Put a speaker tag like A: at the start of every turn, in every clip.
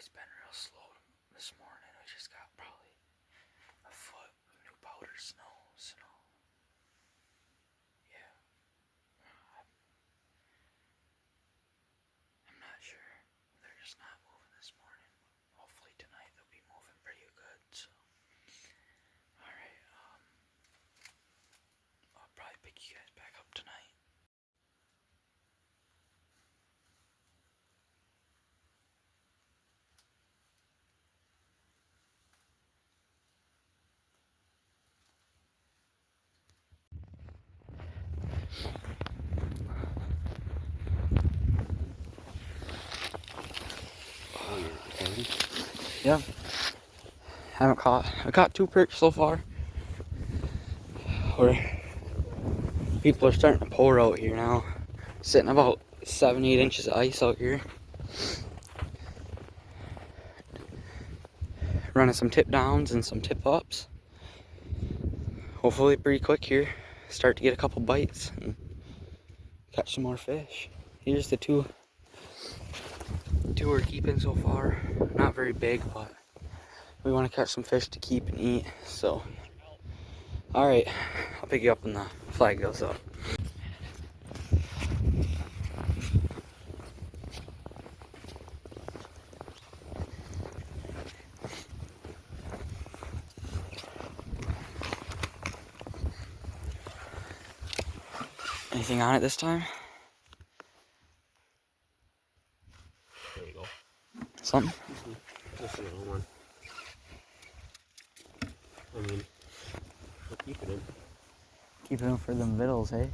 A: It's been real slow this morning. We just got probably a foot of new powdered snow, so yeah. I'm not sure. They're just not moving this morning. Hopefully tonight they'll be moving pretty good, so. Alright, I'll probably pick you guys back up tonight. Yep. I got 2 perch so far. People are starting to pour out here now. Sitting about 7-8 inches of ice out here. Running some tip downs and some tip ups. Hopefully pretty quick here. Start to get a couple bites and catch some more fish. Here's the two we're keeping so far. Not very big, but we want to catch some fish to keep and eat. So, alright, I'll pick you up when the flag goes up. Anything on it this time?
B: There you go.
A: Something?
B: Just another one. I mean, we'll keep it in.
A: Keep it in for them vittles, hey?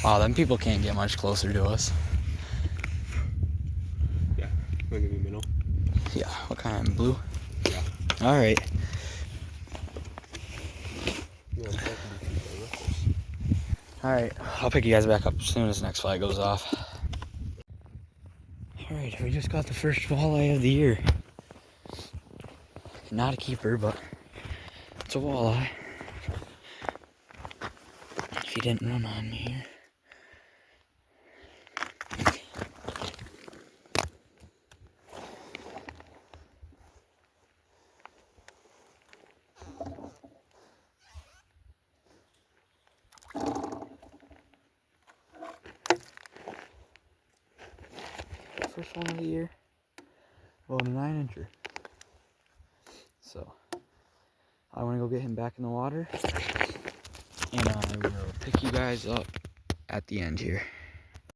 A: Wow, them people can't get much closer to us.
B: Yeah, wanna give me a minnow?
A: Yeah, what kind? Blue?
B: Yeah.
A: Alright. Alright, I'll pick you guys back up as soon as the next flag goes off. Alright, we just got the first walleye of the year. Not a keeper, but it's a walleye. If he didn't run on me here. First one of the year. About a 9-incher. So, I want to go get him back in the water. And I will pick you guys up at the end here.